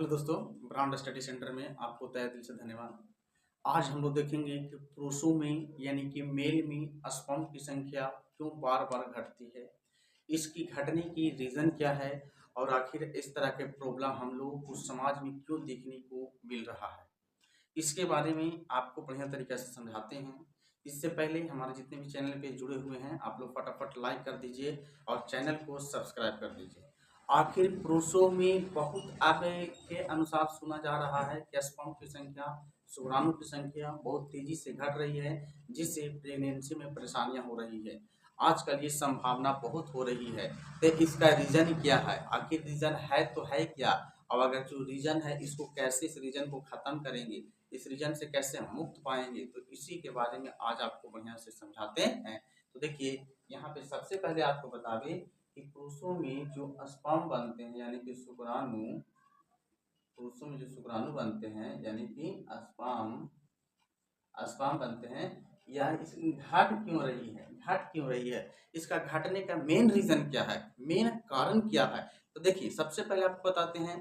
Hello दोस्तों, brand study centre में आपको तहे दिल से धन्यवाद। आज हम लोग देखेंगे कि पुरुषों में यानी कि मेल में स्पर्म की संख्या क्यों बार बार घटती है, इसकी घटने की रीज़न क्या है और आखिर इस तरह के प्रॉब्लम हम लोगों को समाज में क्यों देखने को मिल रहा है। इसके बारे में आपको बढ़िया तरीके से समझाते हैं। इससे पहले हमारे जितने भी चैनल पे जुड़े हुए हैं आप लोग फटाफट लाइक कर दीजिए और चैनल को सब्सक्राइब कर दीजिए। आखिर पुरुषों में बहुत आगे के अनुसार सुना जा रहा है कि स्पर्म की संख्या, शुक्राणु की संख्या बहुत तेजी से घट रही है, जिससे प्रेगनेंसी में परेशानियां हो रही है। आजकल ये संभावना बहुत हो रही है। तो इसका रीजन क्या है, आखिर रीजन है तो है क्या, और अगर जो रीजन है इसको कैसे, इस रीजन को खत्म करेंगे, इस रीजन से कैसे हम मुक्त पाएंगे, तो इसी के बारे में आज आपको बढ़िया से समझाते हैं। तो देखिए, यहाँ पे सबसे पहले आपको बता दें कि पुरुषों में जो स्पर्म बनते हैं यानी कि शुक्राणु, पुरुषों में जो शुक्राणु बनते हैं यानी कि स्पर्म स्पर्म बनते हैं, यह इसकी घट क्यों रही है, घट क्यों रही है, इसका घटने का मेन रीजन क्या है, मेन कारण क्या है। तो देखिए, सबसे पहले आपको बताते हैं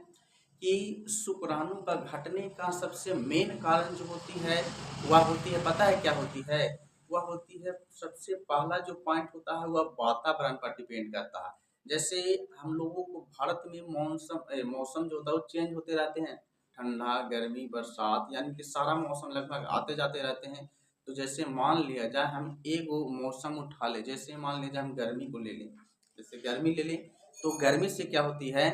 कि शुक्राणु का घटने का सबसे मेन कारण जो होती है वह होती है, पता है क्या होती है, वह होती है सबसे पहला जो पॉइंट होता है वह वातावरण पर डिपेंड करता है। जैसे हम लोगों को भारत में मौसम जो होता है वो चेंज होते रहते हैं, ठंडा, गर्मी, बरसात, यानी कि सारा मौसम लगभग आते जाते रहते हैं। तो जैसे मान लिया जाए हम एक वो मौसम उठा ले, जैसे मान लीजिए हम गर्मी को ले लें, जैसे गर्मी ले लें तो गर्मी से क्या होती है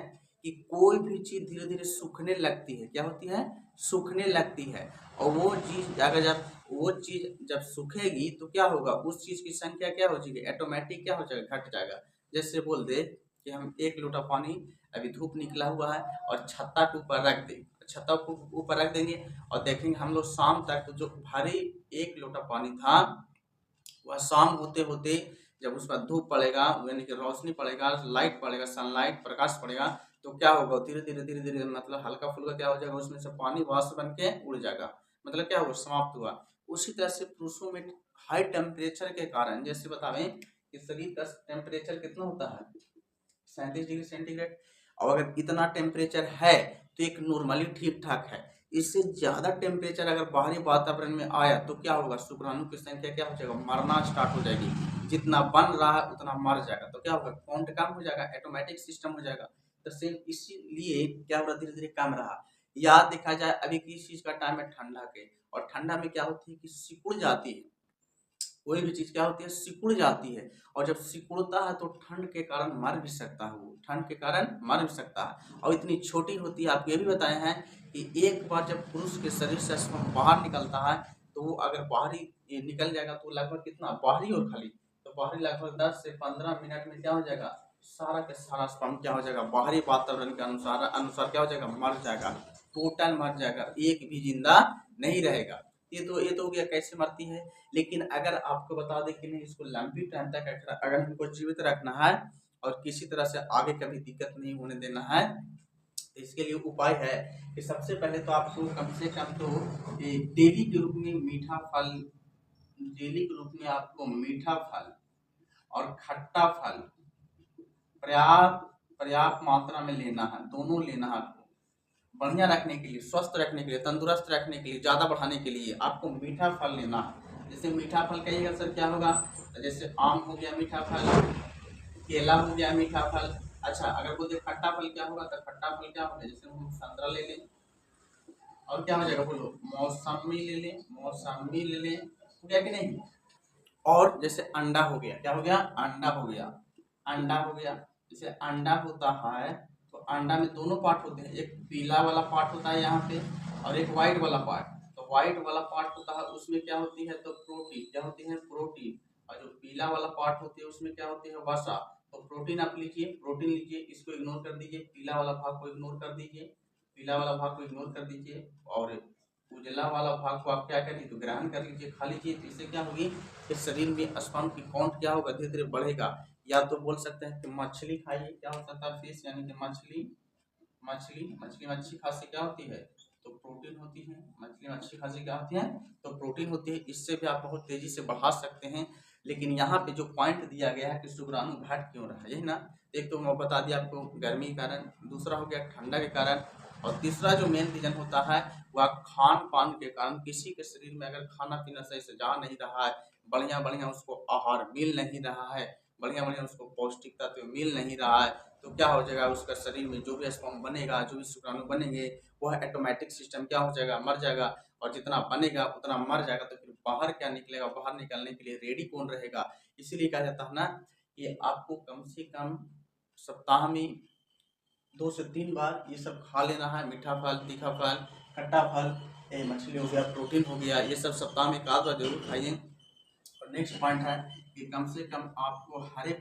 कि कोई भी चीज़ धीरे धीरे सूखने लगती है, क्या होती है, सूखने लगती है। और वो चीज़ अगर जब वो चीज़ जब सूखेगी तो क्या होगा, उस चीज़ की संख्या क्या हो जाएगी, ऑटोमेटिक क्या हो जाएगा, घट जाएगा। जैसे बोल दे कि हम 1 लोटा पानी, अभी धूप निकला हुआ है और छत्ता के ऊपर रख दें, छत्ता को ऊपर रख देंगे और देखेंगे हम लोग शाम तक तो जो भारी 1 लोटा पानी था वह शाम होते होते जब उस पर धूप पड़ेगा यानी कि रोशनी पड़ेगा, लाइट पड़ेगा, सनलाइट प्रकाश पड़ेगा, तो क्या होगा, धीरे धीरे धीरे धीरे मतलब हल्का फुल्का क्या हो जाएगा, उसमें से पानी वाष्प बन के उड़ जाएगा, मतलब क्या हुआ, समाप्त हुआ। उसी तरह से पुरुषों में हाई टेम्परेचर के कारण, जैसे बतावें कि शरीर का टेम्परेचर कितना होता है, 37 डिग्री सेंटीग्रेड। और अगर इतना टेम्परेचर है तो एक नॉर्मली ठीक ठाक है। इससे ज़्यादा टेम्परेचर अगर बाहरी वातावरण में आया तो क्या होगा, शुक्राणु की संख्या क्या हो जाएगा, मरना स्टार्ट हो जाएगी। जितना बन रहा है उतना मर जाएगा, तो क्या होगा, काउंट कम हो जाएगा, ऑटोमेटिक सिस्टम हो जाएगा। तो सेम इसीलिए क्या हो रहा, धीरे धीरे कम रहा। या देखा जाए अभी किस चीज़ का टाइम है, ठंडा के, और ठंडा में क्या होती है कि सिकुड़ जाती है, कोई भी चीज़ क्या होती है, सिकुड़ जाती है। और जब सिकुड़ता है तो ठंड के कारण मर भी सकता है, वो ठंड के कारण मर भी सकता है। और इतनी छोटी होती है, आपको ये भी बताए हैं कि एक बार जब पुरुष के शरीर से स्पर्म बाहर निकलता है तो वो अगर बाहरी ये निकल जाएगा तो लगभग कितना, बाहरी और खाली, तो बाहरी लगभग 10 से 15 मिनट में क्या हो जाएगा, सारा के सारा स्पर्म क्या हो जाएगा, बाहरी वातावरण के अनुसार अनुसार क्या हो जाएगा, मर जाएगा, टोटल मर जाएगा, एक भी जिंदा नहीं रहेगा। ये तो हो गया कैसे मरती है। लेकिन अगर आपको बता दें कि नहीं, इसको लंबी टाइम तक अगर हमको जीवित रखना है और किसी तरह से आगे कभी दिक्कत नहीं होने देना है, तो इसके लिए उपाय है कि सबसे पहले तो आपको कम से कम तो डेली के रूप में मीठा फल, डेली के रूप में आपको मीठा फल और खट्टा फल पर्याप्त पर्याप्त मात्रा में लेना है, दोनों लेना है आपको। बढ़िया रखने के लिए, स्वस्थ रखने के लिए, तंदुरुस्त रखने के लिए, ज़्यादा बढ़ाने के लिए आपको मीठा फल लेना है। जैसे मीठा फल कहिएगा सर क्या होगा, तो जैसे आम हो गया मीठा फल, केला हो गया मीठा फल। अच्छा, अगर बोलते खट्टा फल क्या होगा, तो खट्टा फल क्या होगा, जैसे हम संतरा ले लें, और क्या हो जाएगा बोलो, मौसमी ले लें, मौसमी ले लें, हो गया कि नहीं। और जैसे अंडा हो गया, क्या हो गया, अंडा हो गया, अंडा हो गया। जैसे अंडा होता है तो अंडा में दोनों पार्ट होते हैं, एक पीला वाला पार्ट होता है यहाँ पे और एक वाइट वाला पार्ट। तो वाइट वाला पार्ट होता है उसमें क्या होती है, तो प्रोटीन, क्या होती है, प्रोटीन। और जो पीला वाला पार्ट होती है उसमें क्या होती है, वसा। तो प्रोटीन आप लीजिए, प्रोटीन लीजिए, इसको इग्नोर कर दीजिए, पीला वाला भाग को इग्नोर कर दीजिए, पीला वाला भाग को इग्नोर कर दीजिए, और उजला वाला भाग को आप क्या करिए, तो ग्रहण कर लीजिए, खा लीजिए। तो इससे क्या होगी कि शरीर में स्पर्म की काउंट क्या होगा, धीरे धीरे बढ़ेगा। या तो बोल सकते हैं कि मछली खाइए, क्या हो सकता है, फिश यानी कि मछली, मच्छी खाने से क्या होती है, तो प्रोटीन होती है, मच्छी खाने से क्या होती है, तो प्रोटीन होती है। इससे भी आप बहुत तेजी से बढ़ा सकते हैं। लेकिन यहाँ पे जो पॉइंट दिया गया है कि शुक्राणु घट क्यों रहा है, यही ना। एक तो मैं बता दिया आपको गर्मी के कारण, दूसरा हो गया ठंडा के कारण, और तीसरा जो मेन रीजन होता है वह खान पान के कारण। किसी के शरीर में अगर खाना पीना सही से जा नहीं रहा है, बढ़िया बढ़िया उसको आहार मिल नहीं रहा है, बढ़िया बढ़िया उसको पौष्टिक तत्व मिल नहीं रहा है, तो क्या हो जाएगा, उसका शरीर में जो भी स्पर्म बनेगा, जो भी शुक्राणु बनेंगे, वह ऑटोमेटिक सिस्टम क्या हो जाएगा, मर जाएगा। और जितना बनेगा उतना मर जाएगा, तो फिर बाहर क्या निकलेगा, बाहर निकलने के लिए रेडी कौन रहेगा। इसीलिए कहा जाता है ना कि आपको कम से कम सप्ताह में 2 से 3 बार ये सब खा लेना है। मीठा फल, तीखा फल, खट्टा फल, मछली हो गया, प्रोटीन हो गया, ये सब सप्ताह में 1 आध बार जरूर खाइए। और नेक्स्ट पॉइंट है कि कम से कम आपको हरे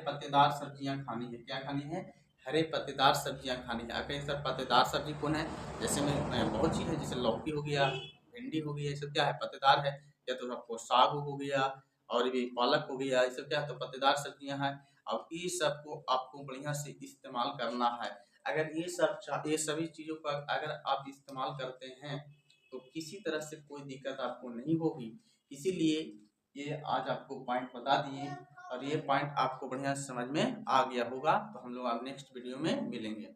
पत्तेदार सब्जियां खानी है। क्या खानी है, हरे पत्तेदार सब्जियां खानी है। कहीं सर पत्तेदार सब्जी कौन है, जैसे में बहुत चीज़ है, जैसे लौकी हो गया, भिंडी हो गई, ये सब क्या है, पत्तेदार है। या तो आपको साग हो गया, और भी पालक हो गया, ये सब क्या है, तो पत्तेदार सब्जियां हैं। अब ये सबको आपको बढ़िया से इस्तेमाल करना है। अगर ये सभी चीज़ों का अगर आप इस्तेमाल करते हैं तो किसी तरह से कोई दिक्कत आपको नहीं होगी। इसीलिए ये आज आपको पॉइंट बता दिए, और ये पॉइंट आपको बढ़िया समझ में आ गया होगा। तो हम लोग अब नेक्स्ट वीडियो में मिलेंगे।